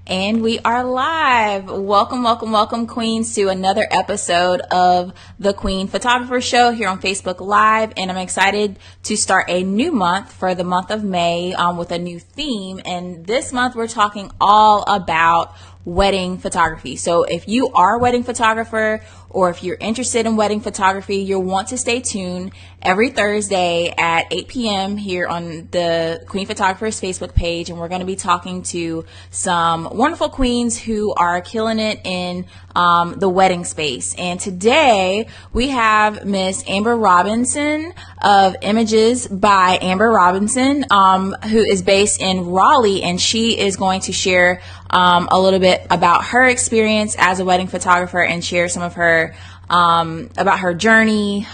And we are live. Welcome, welcome, welcome, Queens, to another episode of the Queen Photographer Show here on Facebook Live. And I'm excited to start a new month for the month of May with a new theme. And this month we're talking all about wedding photography. So if you are a wedding photographer or if you're interested in wedding photography, you'll want to stay tuned every Thursday at 8 p.m. here on the Queen Photographer's Facebook page. And we're going to be talking to some wonderful queens who are killing it in the wedding space. And today we have Miss Amber Robinson of Images by Amber Robinson, who is based in Raleigh, and she is going to share a little bit about her experience as a wedding photographer and share some of her about her journey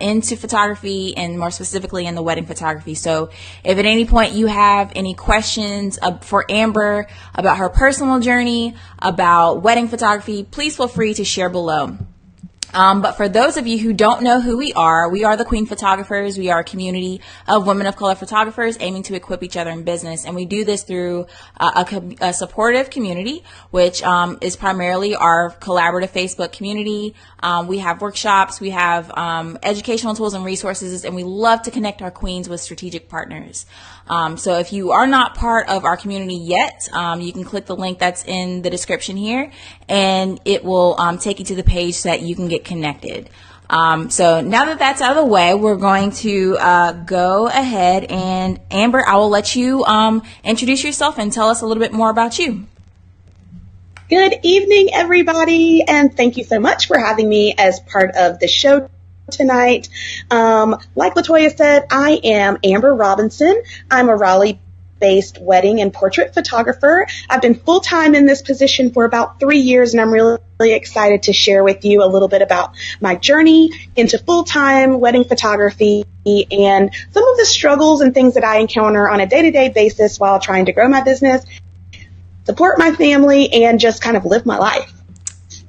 into photography, and more specifically in the wedding photography. So if at any point you have any questions for Amber about her personal journey, about wedding photography, please feel free to share below. But for those of you who don't know who we are the Queen Photographers. We are a community of women of color photographers aiming to equip each other in business. And we do this through a supportive community, which is primarily our collaborative Facebook community. We have workshops, we have educational tools and resources, and we love to connect our queens with strategic partners. So if you are not part of our community yet, you can click the link that's in the description here, and it will take you to the page so that you can get connected. So now that that's out of the way, we're going to go ahead, and Amber, I will let you introduce yourself and tell us a little bit more about you. Good evening, everybody, and thank you so much for having me as part of the show tonight. Like Latoya said, I am Amber Robinson. I'm a Raleigh-based wedding and portrait photographer. I've been full-time in this position for about 3 years, and I'm really excited to share with you a little bit about my journey into full-time wedding photography and some of the struggles and things that I encounter on a day-to-day basis while trying to grow my business, support my family, and just kind of live my life.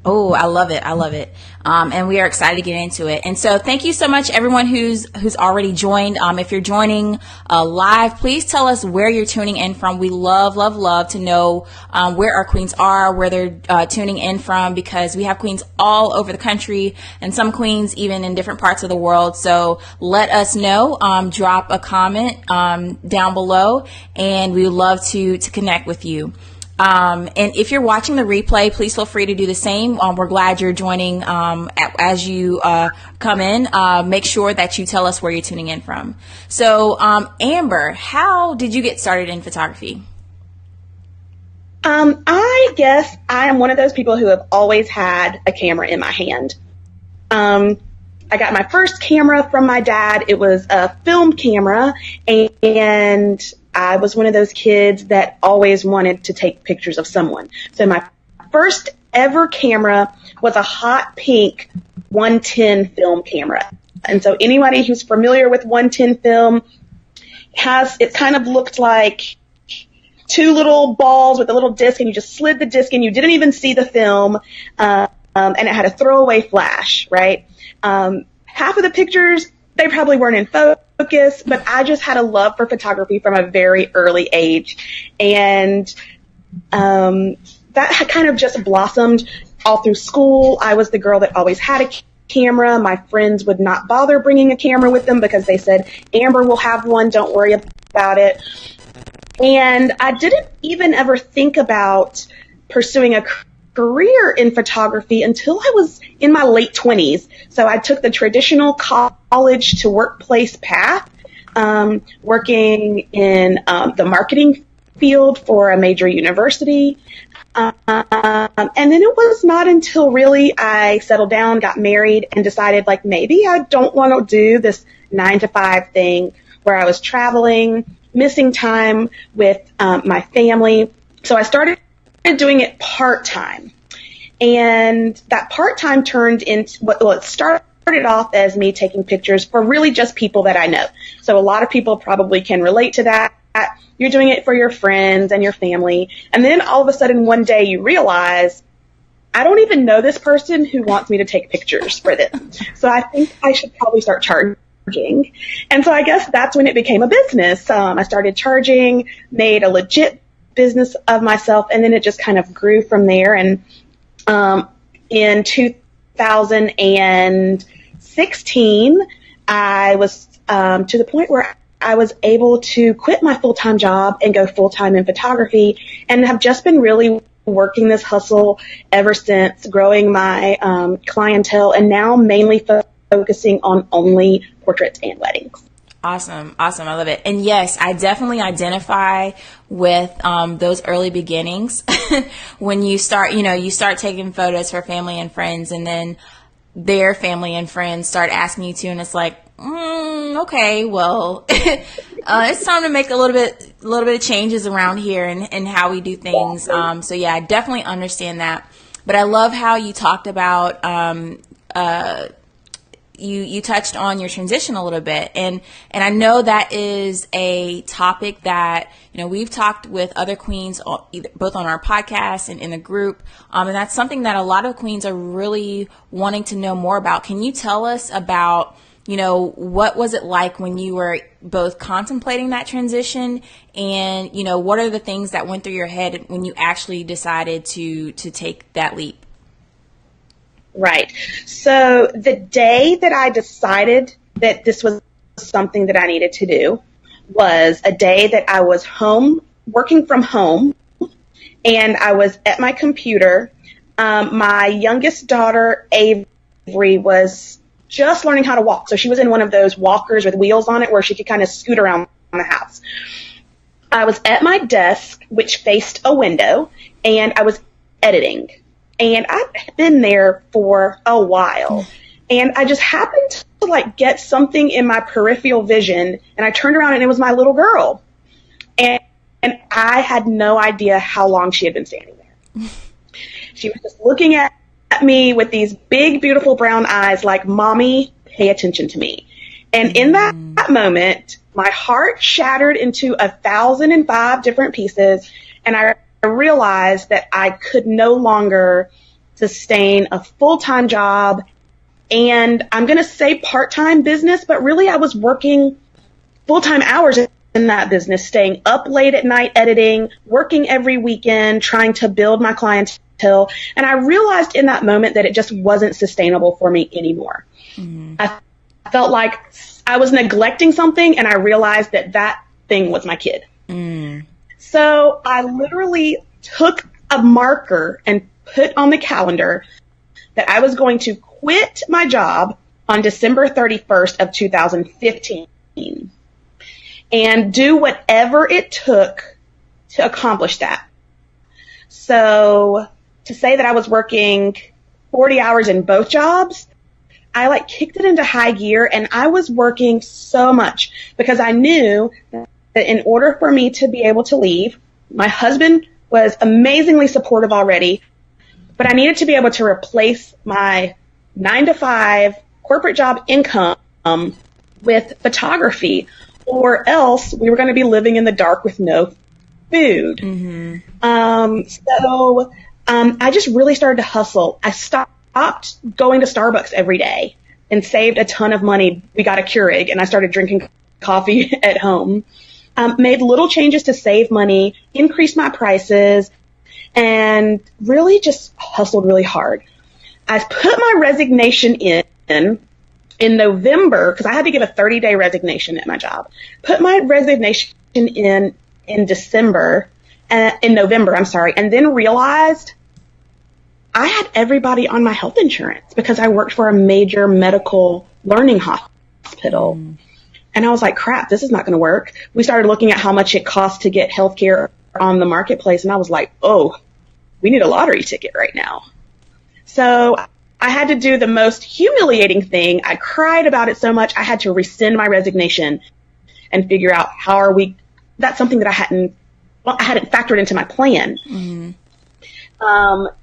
Oh, I love it. I love it. And we are excited to get into it. And so thank you so much, everyone who's already joined. If you're joining live, please tell us where you're tuning in from. We love, love, love to know where our queens are, where they're tuning in from, because we have queens all over the country and some queens even in different parts of the world. So let us know. Drop a comment down below, and we would love to connect with you. And if you're watching the replay, please feel free to do the same. We're glad you're joining as you come in. Make sure that you tell us where you're tuning in from. So, Amber, how did you get started in photography? I guess I am one of those people who have always had a camera in my hand. I got my first camera from my dad. It was a film camera, and I was one of those kids that always wanted to take pictures of someone. So my first ever camera was a hot pink 110 film camera. And so anybody who's familiar with 110 film it kind of looked like two little balls with a little disc, and you just slid the disc in. You didn't even see the film, and it had a throwaway flash, right? Half of the pictures, they probably weren't in focus, but I just had a love for photography from a very early age. And that kind of just blossomed all through school. I was the girl that always had a camera. My friends would not bother bringing a camera with them because they said, Amber will have one, don't worry about it. And I didn't even ever think about pursuing a career in photography until I was in my late 20s. So I took the traditional college to workplace path, working in the marketing field for a major university. And then it was not until really I settled down, got married, and decided like maybe I don't want to do this 9-to-5 thing where I was traveling, missing time with my family. So I started doing it part-time. And that part-time turned into, it started off as me taking pictures for really just people that I know. So a lot of people probably can relate to that. You're doing it for your friends and your family. And then all of a sudden one day you realize, I don't even know this person who wants me to take pictures for them. So I think I should probably start charging. And so I guess that's when it became a business. I started charging, made a legit business of myself, and then it just kind of grew from there. And in 2016, I was to the point where I was able to quit my full-time job and go full-time in photography, and have just been really working this hustle ever since, growing my clientele, and now mainly focusing on only portraits and weddings. Awesome. I love it. And yes, I definitely identify with those early beginnings when you start taking photos for family and friends, and then their family and friends start asking you to, and it's like, okay, well, it's time to make a little bit of changes around here and how we do things. So yeah, I definitely understand that. But I love how you talked about, you touched on your transition a little bit, and I know that is a topic that, we've talked with other queens, both on our podcast and in the group, and that's something that a lot of queens are really wanting to know more about. Can you tell us about, what was it like when you were both contemplating that transition, and, what are the things that went through your head when you actually decided to take that leap? Right. So the day that I decided that this was something that I needed to do was a day that I was home, working from home, and I was at my computer. My youngest daughter, Avery, was just learning how to walk. So she was in one of those walkers with wheels on it where she could kind of scoot around the house. I was at my desk, which faced a window, and I was editing. And I've been there for a while, and I just happened to get something in my peripheral vision, and I turned around and it was my little girl, and I had no idea how long she had been standing there. She was just looking at me with these big, beautiful brown eyes like, "Mommy, pay attention to me." And in that moment, my heart shattered into 1,005 different pieces, and I realized that I could no longer sustain a full-time job, and I'm going to say part-time business, but really I was working full-time hours in that business, staying up late at night editing, working every weekend, trying to build my clientele. And I realized in that moment that it just wasn't sustainable for me anymore. Mm-hmm. I felt like I was neglecting something, and I realized that thing was my kid. Mm. So I literally took a marker and put on the calendar that I was going to quit my job on December 31st of 2015 and do whatever it took to accomplish that. So to say that I was working 40 hours in both jobs, I kicked it into high gear, and I was working so much because I knew that in order for me to be able to leave, my husband was amazingly supportive already, but I needed to be able to replace my 9-to-5 corporate job income with photography, or else we were going to be living in the dark with no food. Mm-hmm. So I just really started to hustle. I stopped going to Starbucks every day and saved a ton of money. We got a Keurig, and I started drinking coffee at home. Made little changes to save money, increased my prices, and really just hustled really hard. I put my resignation in November, because I had to give a 30-day resignation at my job. Put my resignation in November, and then realized I had everybody on my health insurance because I worked for a major medical learning hospital. Mm. And I was like, crap, this is not going to work. We started looking at how much it costs to get healthcare on the marketplace. And I was like, oh, we need a lottery ticket right now. So I had to do the most humiliating thing. I cried about it so much. I had to rescind my resignation and figure out that's something that I hadn't factored into my plan. Mm-hmm.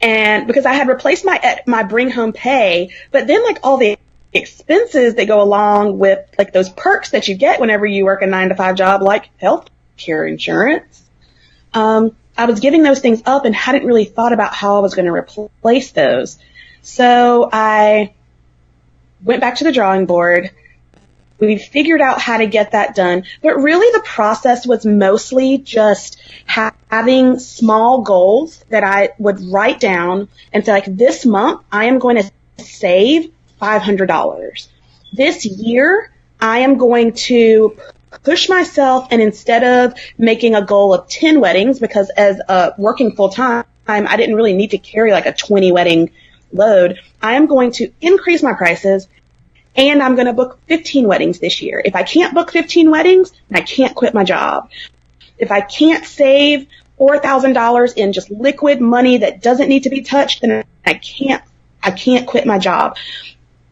And because I had replaced my bring home pay, but then all the expenses that go along with those perks that you get whenever you work a 9-to-5 job, like health care insurance. I was giving those things up and hadn't really thought about how I was going to replace those. So I went back to the drawing board, We figured out how to get that done. But really the process was mostly just having small goals that I would write down and say, like, this month I am going to save $500. This year I am going to push myself, and instead of making a goal of 10 weddings, because as working full time, I didn't really need to carry like a 20 wedding load, I am going to increase my prices, and I'm going to book 15 weddings this year. If I can't book 15 weddings, then I can't quit my job. If I can't save $4,000 in just liquid money that doesn't need to be touched, then I can't quit my job.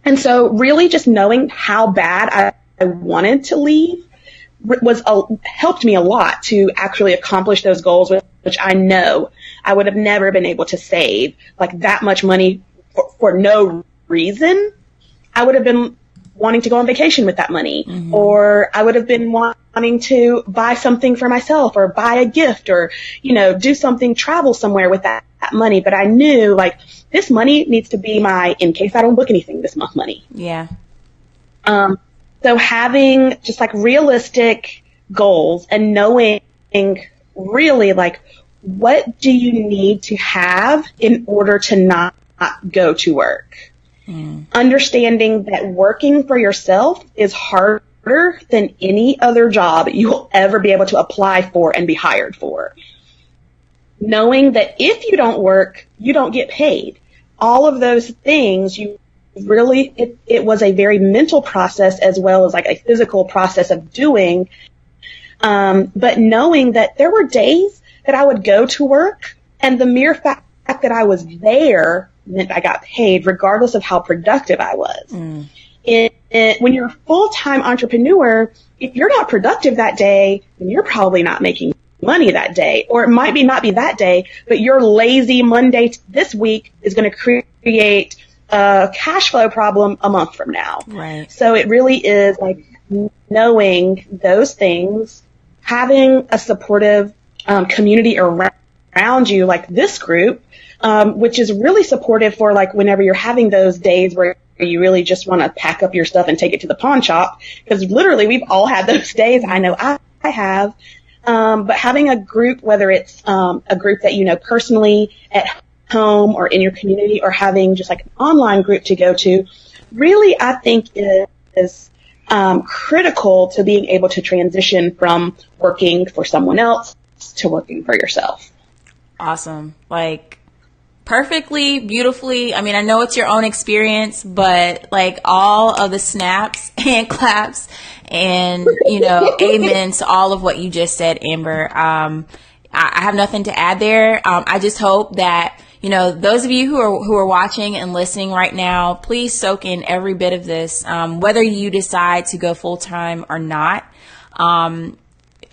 And so really just knowing how bad I wanted to leave helped me a lot to actually accomplish those goals, which I know I would have never been able to save like that much money for no reason. I would have been wanting to go on vacation with that money, or I would have been wanting to buy something for myself or buy a gift or, do something, travel somewhere with that money. But I knew like this money needs to be my, in case I don't book anything this month, money. Yeah. So having just like realistic goals and knowing really like what do you need to have in order to not go to work? Understanding that working for yourself is harder than any other job you will ever be able to apply for and be hired for. Knowing that if you don't work, you don't get paid. All of those things, it was a very mental process as well as like a physical process of doing. But knowing that there were days that I would go to work and the mere fact that I was there meant I got paid regardless of how productive I was. When you're a full-time entrepreneur, if you're not productive that day, then you're probably not making money that day. Or it might not be that day, but your lazy Monday this week is going to create a cash flow problem a month from now. Right. So it really is like knowing those things, having a supportive community around you, like this group, which is really supportive for like whenever you're having those days where you really just want to pack up your stuff and take it to the pawn shop, because literally we've all had those days. I know I have. But having a group, whether it's a group that you know personally at home or in your community, or having just like an online group to go to, really I think is critical to being able to transition from working for someone else to working for yourself. Awesome. Like perfectly, beautifully. I mean, I know it's your own experience, but like all of the snaps and claps and, amen to all of what you just said, Amber. I have nothing to add there. I just hope that, those of you who are watching and listening right now, please soak in every bit of this, whether you decide to go full time or not.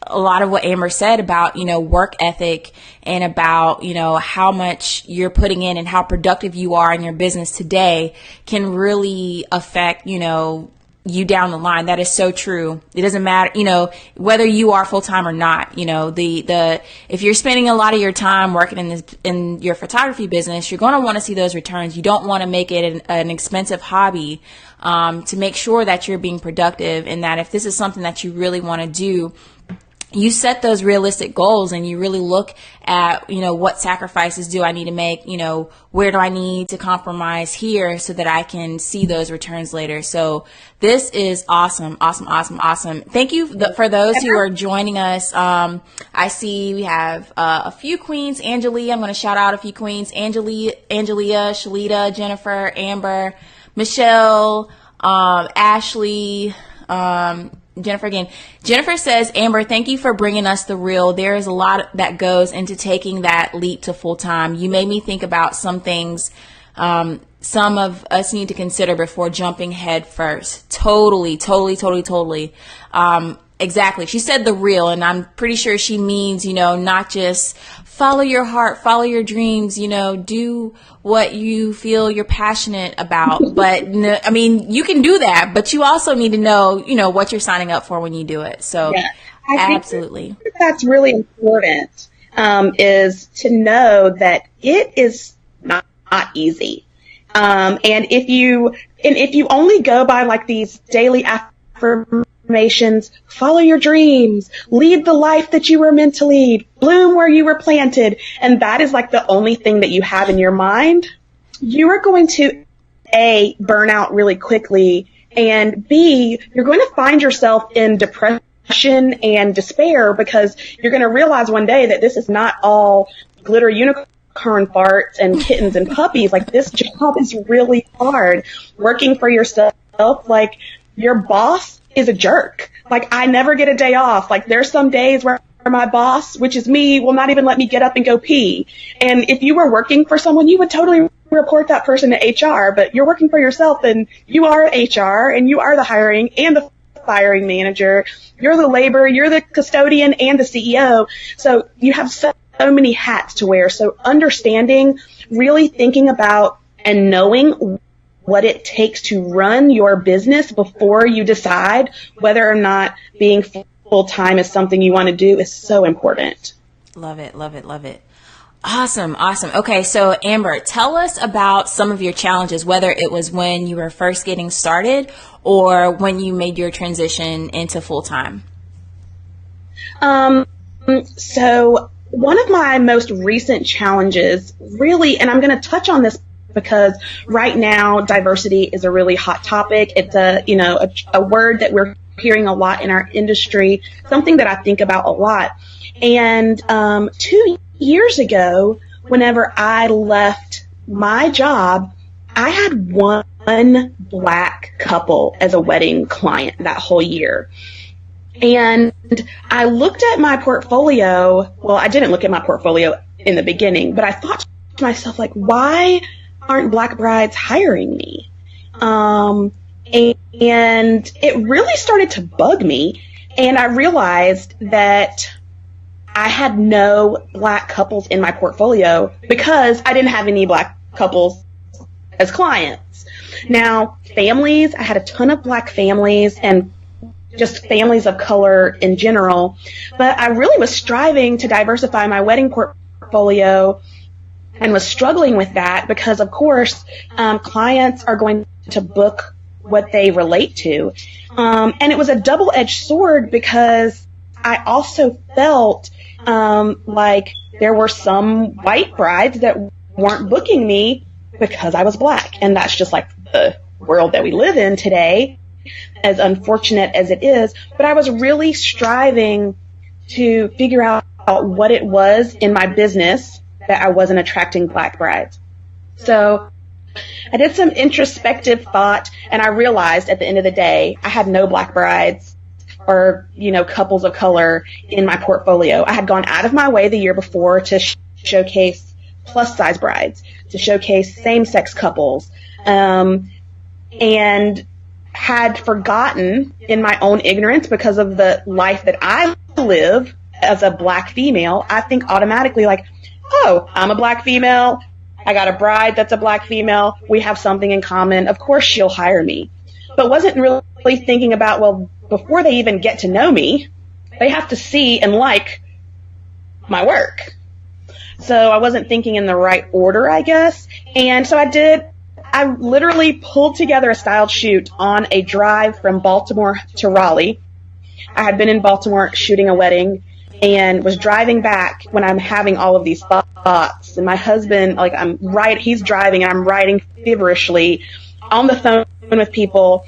A lot of what Amber said about, work ethic and about, how much you're putting in and how productive you are in your business today can really affect, you down the line. That is so true. It doesn't matter, whether you are full time or not, if you're spending a lot of your time working in your photography business, you're going to want to see those returns. You don't want to make it an expensive hobby, to make sure that you're being productive, and that if this is something that you really want to do, you set those realistic goals and you really look at, what sacrifices do I need to make? Where do I need to compromise here so that I can see those returns later? So this is awesome, awesome, awesome, awesome. Thank you for those who are joining us. I see we have a few queens. Angelia, I'm going to shout out a few queens. Angelia, Shalita, Jennifer, Amber, Michelle, Ashley, Jennifer again. Jennifer says, Amber, thank you for bringing us the real. There is a lot that goes into taking that leap to full time. You made me think about some things some of us need to consider before jumping head first. Totally. Exactly. She said the real, and I'm pretty sure she means, not just follow your heart, follow your dreams, do what you feel you're passionate about. But you can do that, but you also need to know, what you're signing up for when you do it. So yeah, absolutely. That's really important, is to know that it is not easy. And if you only go by like these daily affirmations affirmations, follow your dreams, lead the life that you were meant to lead, bloom where you were planted, and that is like the only thing that you have in your mind, you are going to, A, burn out really quickly, and B, you're going to find yourself in depression and despair because you're going to realize one day that this is not all glitter unicorn farts and kittens and puppies. Like, this job is really hard. Working for yourself, like, your boss is a jerk. Like, I never get a day off. Like, there's some days where my boss, which is me, will not even let me get up and go pee. And if you were working for someone, you would totally report that person to HR, but you're working for yourself and you are HR and you are the hiring and the firing manager. You're the labor, you're the custodian and the CEO. So you have so many hats to wear. So understanding, really thinking about and knowing what it takes to run your business before you decide whether or not being full-time is something you want to do is so important. Love it, love it, love it. Awesome, awesome. Okay, so Amber, tell us about some of your challenges, whether it was when you were first getting started or when you made your transition into full-time. So one of my most recent challenges, really, and I'm going to touch on this because right now diversity is a really hot topic. It's a word that we're hearing a lot in our industry, something that I think about a lot. And 2 years ago, whenever I left my job, I had one Black couple as a wedding client that whole year. And I looked at my portfolio. Well, I didn't look at my portfolio in the beginning, but I thought to myself, like, why aren't Black brides hiring me? And it really started to bug me. And I realized that I had no Black couples in my portfolio because I didn't have any Black couples as clients. Now, families, I had a ton of Black families and just families of color in general, but I really was striving to diversify my wedding portfolio and was struggling with that because, of course, clients are going to book what they relate to. And it was a double-edged sword because I also felt like there were some white brides that weren't booking me because I was Black. And that's just like the world that we live in today, as unfortunate as it is. But I was really striving to figure out what it was in my business that I wasn't attracting Black brides. So I did some introspective thought, and I realized at the end of the day, I had no Black brides or, couples of color in my portfolio. I had gone out of my way the year before to showcase plus size brides, to showcase same-sex couples, and had forgotten in my own ignorance because of the life that I live as a Black female. I think automatically like, oh, I'm a Black female. I got a bride that's a Black female. We have something in common. Of course she'll hire me. But wasn't really thinking about, well, before they even get to know me, they have to see and like my work. So I wasn't thinking in the right order, I guess. And so I literally pulled together a styled shoot on a drive from Baltimore to Raleigh. I had been in Baltimore shooting a wedding and was driving back when I'm having all of these thoughts. And my husband, he's driving and I'm writing feverishly on the phone with people.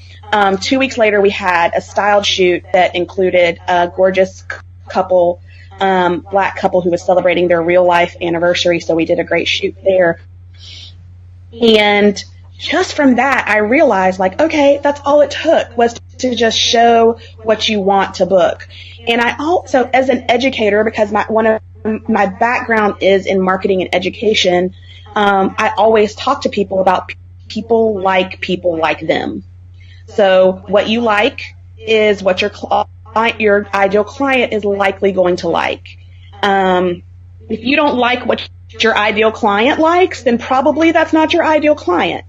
2 weeks later, we had a styled shoot that included a gorgeous couple, Black couple who was celebrating their real life anniversary. So we did a great shoot there. And just from that, I realized okay, that's all it took was to just show what you want to book. And I also, as an educator, because one of my background is in marketing and education, I always talk to people about people like them. So what you like is what your ideal client is likely going to like. If you don't like what your ideal client likes, then probably that's not your ideal client.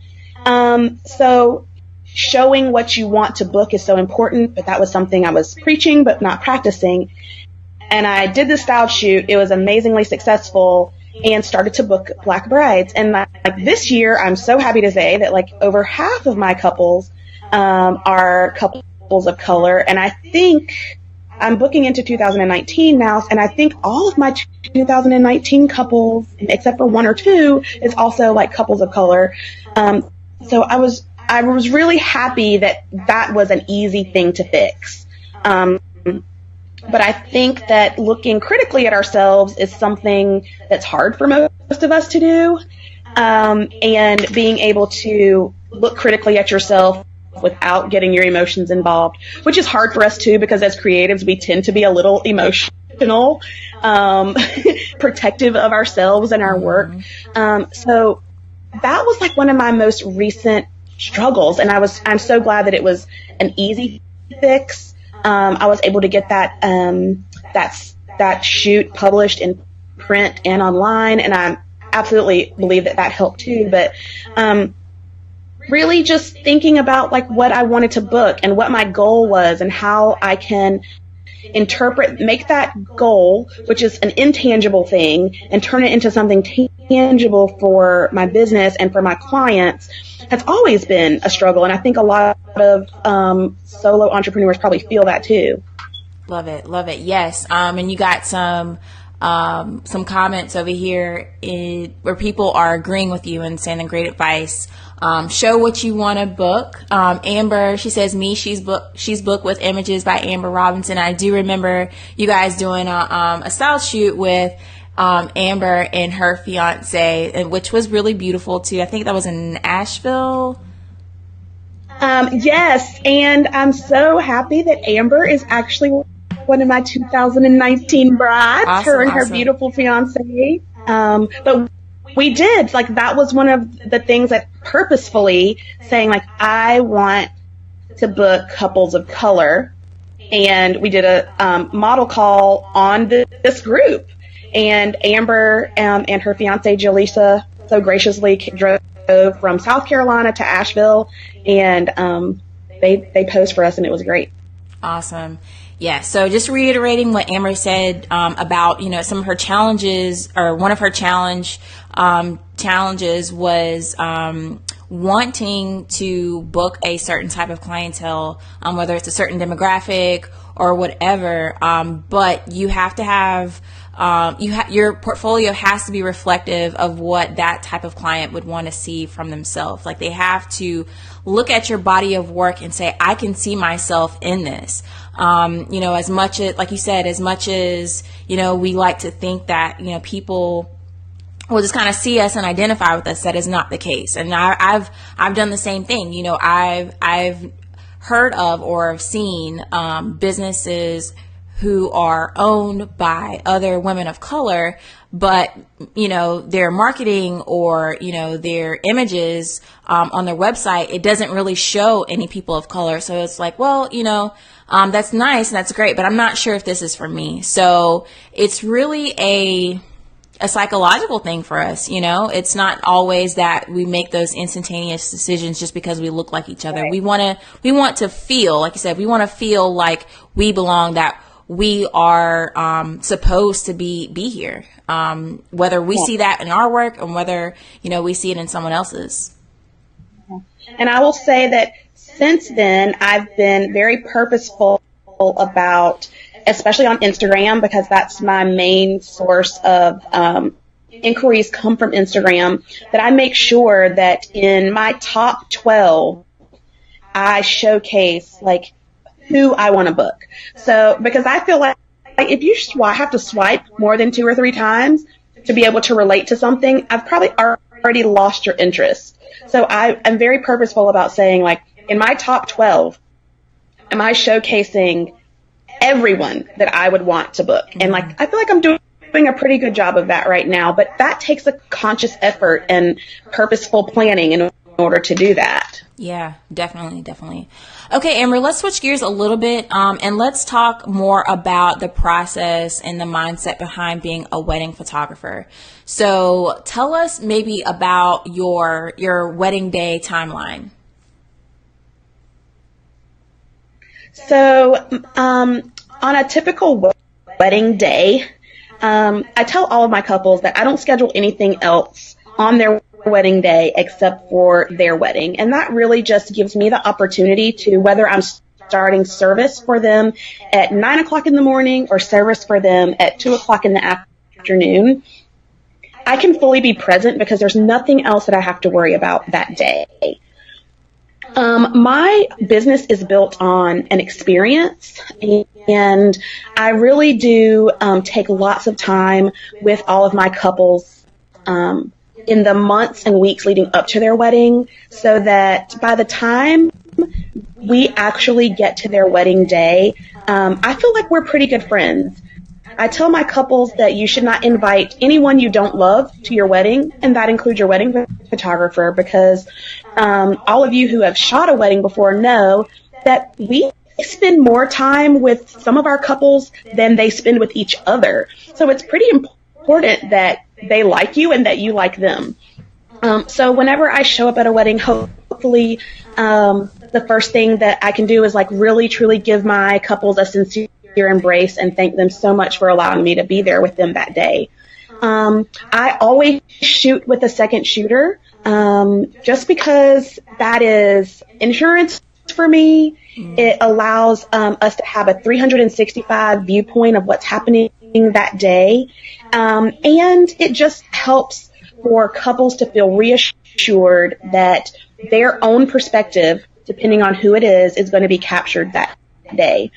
So showing what you want to book is so important, but that was something I was preaching but not practicing. And I did the style shoot. It was amazingly successful and started to book Black brides. And this year, I'm so happy to say that over half of my couples are couples of color. And I think I'm booking into 2019 now, and I think all of my 2019 couples, except for one or two, is also like couples of color. So I was really happy that that was an easy thing to fix. But I think that looking critically at ourselves is something that's hard for most of us to do. And being able to look critically at yourself without getting your emotions involved, which is hard for us too, because as creatives, we tend to be a little emotional, protective of ourselves and our work. So that was like one of my most recent struggles. And I'm so glad that it was an easy fix. I was able to get that shoot published in print and online. And I absolutely believe that helped too. But, really just thinking about like what I wanted to book and what my goal was and how I can make that goal, which is an intangible thing, and turn it into something tangible for my business and for my clients has always been a struggle. And I think a lot of solo entrepreneurs probably feel that too. Love it. Love it. Yes. And you got some comments over here where people are agreeing with you and saying great advice. Show what you want to book. Amber, she says she's booked with Images by Amber Robinson. I do remember you guys doing a style shoot with Amber and her fiance, which was really beautiful too. I think that was in Asheville. Yes, and I'm so happy that Amber is actually one of my 2019 brides. Awesome, her and her beautiful fiance. But we did, like, that was one of the things that purposefully saying, like, I want to book couples of color. And we did a model call on this group. And Amber and her fiance, Jaleesa, so graciously drove from South Carolina to Asheville. And they posed for us, and it was great. Awesome. Yeah. So just reiterating what Amber said about, some of her challenges, or one of her challenges was wanting to book a certain type of clientele, whether it's a certain demographic or whatever. But you have to have your portfolio has to be reflective of what that type of client would want to see from themselves. Like, they have to look at your body of work and say, I can see myself in this. As much as, like you said, as much as, we like to think that, people will just kind of see us and identify with us, that is not the case. And I've done the same thing. I've heard of or have seen businesses who are owned by other women of color, but, their marketing or, their images on their website, it doesn't really show any people of color. So it's like, well, that's nice and that's great, but I'm not sure if this is for me. So it's really a psychological thing for us. It's not always that we make those instantaneous decisions just because we look like each other. Right. We want to feel, like you said, we want to feel like we belong, that we are supposed to be here, whether we see that in our work or whether, we see it in someone else's. And I will say that since then, I've been very purposeful about, especially on Instagram, because that's my main source of inquiries come from Instagram, that I make sure that in my top 12, I showcase, like, who I want to book. So, because I feel like if you have to swipe more than 2 or 3 times to be able to relate to something, I've probably already lost your interest. So I'm very purposeful about saying, like, in my top 12, am I showcasing everyone that I would want to book? And, like, I feel like I'm doing a pretty good job of that right now, but that takes a conscious effort and purposeful planning in order to do that. Yeah, definitely. Okay, Amber, let's switch gears a little bit, and let's talk more about the process and the mindset behind being a wedding photographer. So tell us maybe about your wedding day timeline. So on a typical wedding day, I tell all of my couples that I don't schedule anything else on their wedding day except for their wedding. And that really just gives me the opportunity to, whether I'm starting service for them at 9 o'clock in the morning or service for them at 2 o'clock in the afternoon, I can fully be present because there's nothing else that I have to worry about that day. My business is built on an experience, and I really do take lots of time with all of my couples in the months and weeks leading up to their wedding, so that by the time we actually get to their wedding day, I feel like we're pretty good friends. I tell my couples that you should not invite anyone you don't love to your wedding, and that includes your wedding photographer, because all of you who have shot a wedding before know that we spend more time with some of our couples than they spend with each other. So it's pretty important that they like you and that you like them. So whenever I show up at a wedding, hopefully the first thing that I can do is like really truly give my couples a sincere embrace and thank them so much for allowing me to be there with them that day. I always shoot with a second shooter, just because that is insurance for me. It allows us to have a 365 viewpoint of what's happening that day. And it just helps for couples to feel reassured that their own perspective, depending on who it is going to be captured that day.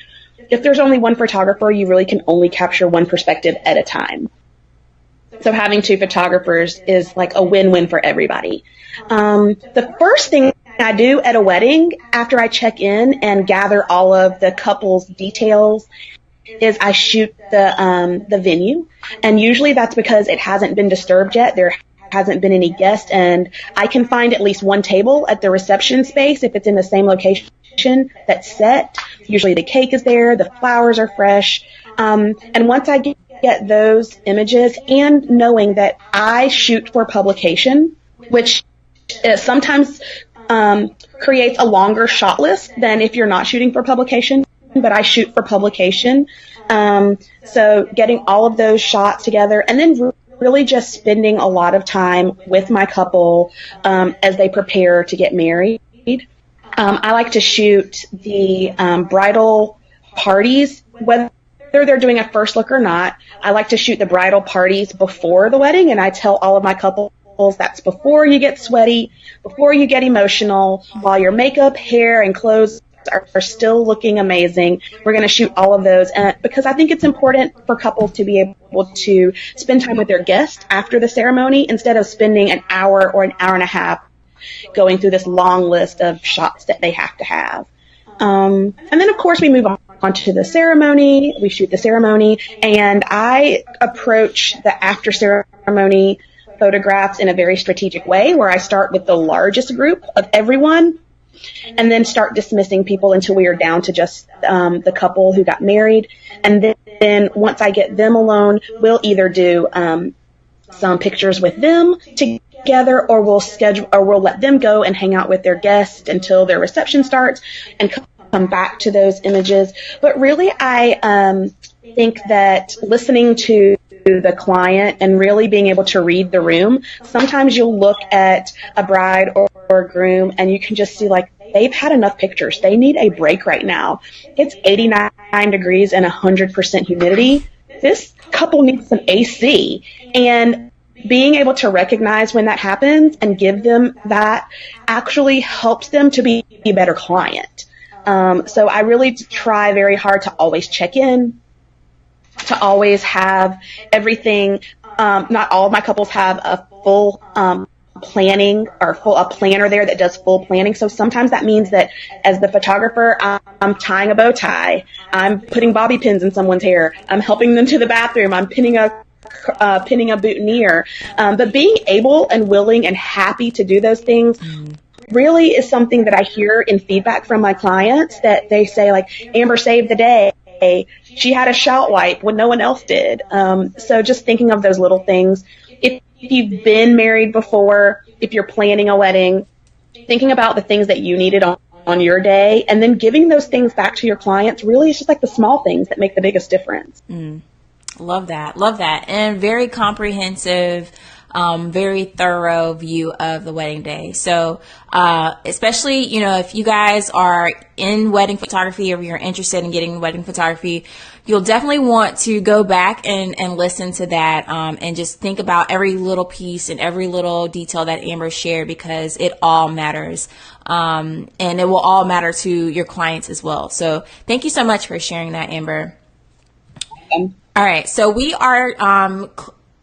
If there's only one photographer, you really can only capture one perspective at a time. So having two photographers is like a win-win for everybody. The first thing I do at a wedding after I check in and gather all of the couple's details is I shoot the venue. And usually that's because it hasn't been disturbed yet. There hasn't been any guests, and I can find at least one table at the reception space if it's in the same location that's set. Usually the cake is there, the flowers are fresh. And once I get those images, and knowing that I shoot for publication, which sometimes creates a longer shot list than if you're not shooting for publication, but I shoot for publication. So getting all of those shots together, and then really just spending a lot of time with my couple as they prepare to get married. I like to shoot the bridal parties, whether they're doing a first look or not. I like to shoot the bridal parties before the wedding, and I tell all of my couples that's before you get sweaty, before you get emotional, while your makeup, hair, and clothes are still looking amazing. We're going to shoot all of those, because I think it's important for couples to be able to spend time with their guests after the ceremony instead of spending an hour or an hour and a half going through this long list of shots that they have to have. And then, of course, we move on to the ceremony. We shoot the ceremony, and I approach the after ceremony photographs in a very strategic way, where I start with the largest group of everyone and then start dismissing people until we are down to just the couple who got married. And then once I get them alone, we'll either do some pictures with them together, or we'll let them go and hang out with their guests until their reception starts and come back to those images. But really, I think that listening to the client and really being able to read the room, sometimes you'll look at a bride or a groom and you can just see like they've had enough pictures. They need a break right now. It's 89 degrees and 100% humidity. This couple needs some AC. And being able to recognize when that happens and give them that actually helps them to be a better client. So I really try very hard to always check in, to always have everything. Not all of my couples have a full planning or a planner there that does full planning. So sometimes that means that as the photographer, I'm tying a bow tie, I'm putting bobby pins in someone's hair, I'm helping them to the bathroom, I'm pinning a boutonniere. But being able and willing and happy to do those things really is something that I hear in feedback from my clients, that they say like, Amber saved the day. She had a shout wipe when no one else did. So just thinking of those little things. If you've been married before, if you're planning a wedding, thinking about the things that you needed on your day, and then giving those things back to your clients, really is just like the small things that make the biggest difference. Love that. And very comprehensive very thorough view of the wedding day. So especially, if you guys are in wedding photography or you're interested in getting wedding photography, you'll definitely want to go back and listen to that and just think about every little piece and every little detail that Amber shared, because it all matters. And it will all matter to your clients as well. So thank you so much for sharing that, Amber. All right. So we are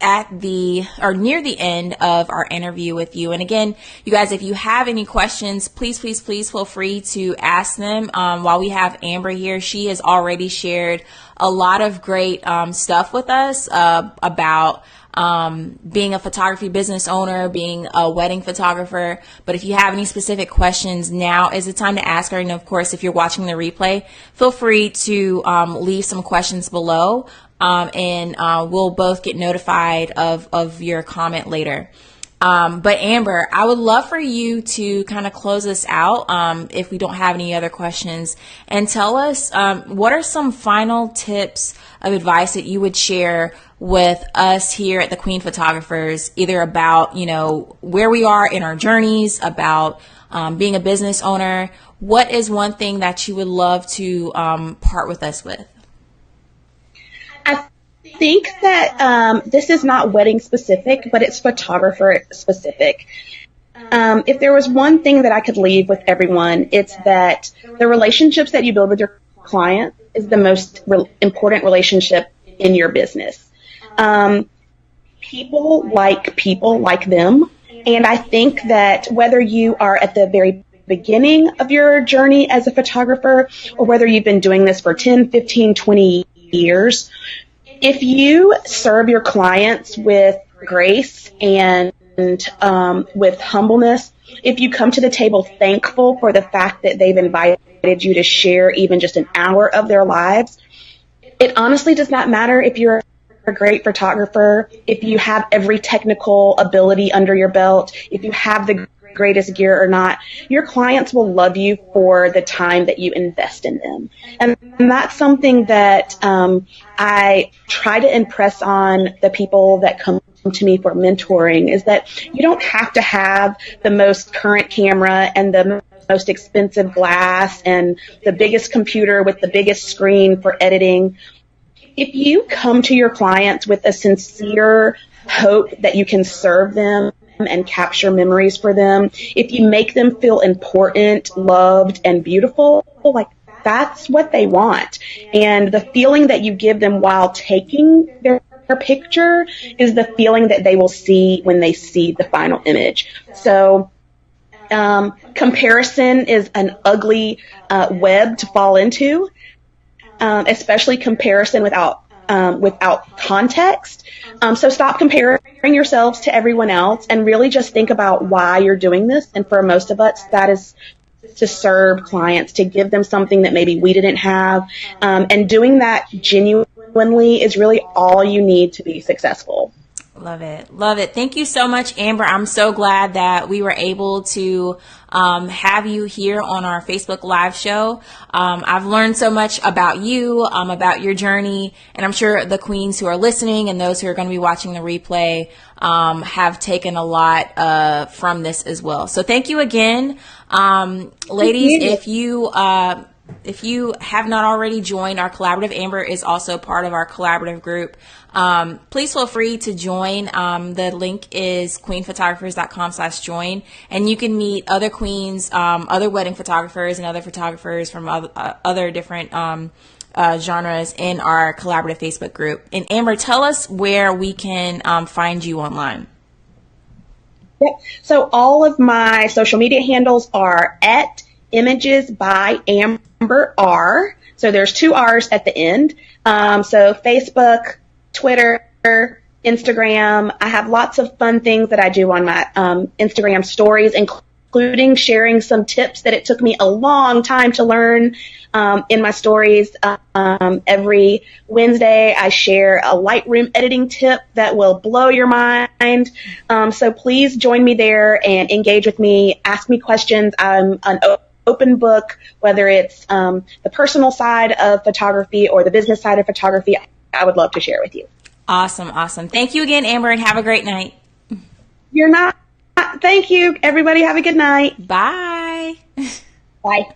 near the end of our interview with you. And again, you guys, if you have any questions, please feel free to ask them. While we have Amber here, she has already shared a lot of great stuff with us about being a photography business owner, being a wedding photographer. But if you have any specific questions, now is the time to ask her. And of course, if you're watching the replay, feel free to leave some questions below, and we'll both get notified of your comment later. But Amber, I would love for you to kind of close us out, if we don't have any other questions, and tell us what are some final tips of advice that you would share with us here at the Queen Photographers, either about, where we are in our journeys, about being a business owner. What is one thing that you would love to part with us with? I think that this is not wedding specific, but it's photographer specific. If there was one thing that I could leave with everyone, it's that the relationships that you build with your client is the most important relationship in your business. People like them. And I think that whether you are at the very beginning of your journey as a photographer, or whether you've been doing this for 10, 15, 20 years, if you serve your clients with grace and with humbleness, if you come to the table thankful for the fact that they've invited you to share even just an hour of their lives, it honestly does not matter if you're a great photographer, if you have every technical ability under your belt, if you have the greatest gear or not. Your clients will love you for the time that you invest in them. And that's something that I try to impress on the people that come to me for mentoring, is that you don't have to have the most current camera and the most expensive glass and the biggest computer with the biggest screen for editing. If you come to your clients with a sincere hope that you can serve them and capture memories for them, if you make them feel important, loved, and beautiful, like that's what they want. And the feeling that you give them while taking their picture is the feeling that they will see when they see the final image. So comparison is an ugly web to fall into, especially comparison without context. So stop comparing yourselves to everyone else and really just think about why you're doing this. And for most of us, that is to serve clients, to give them something that maybe we didn't have. And doing that genuinely is really all you need to be successful. Love it. Love it. Thank you so much, Amber. I'm so glad that we were able to have you here on our Facebook Live show. I've learned so much about you, about your journey, and I'm sure the queens who are listening and those who are going to be watching the replay have taken a lot from this as well. So thank you again. Ladies, if you have not already joined our collaborative, Amber is also part of our collaborative group. Please feel free to join. The link is queenphotographers.com/join, and you can meet other queens, other wedding photographers, and other photographers from other different genres in our collaborative Facebook group. And Amber, tell us where we can find you online. Yep. So all of my social media handles are at Images by Amber R. So there's 2 R's at the end. So Facebook, Twitter, Instagram. I have lots of fun things that I do on my Instagram stories, including sharing some tips that it took me a long time to learn in my stories. Every Wednesday, I share a Lightroom editing tip that will blow your mind. So please join me there and engage with me. Ask me questions. I'm an open book, whether it's the personal side of photography or the business side of photography. I would love to share with you. Awesome. Thank you again, Amber, and have a great night. You're not. Thank you. Everybody have a good night. Bye. Bye.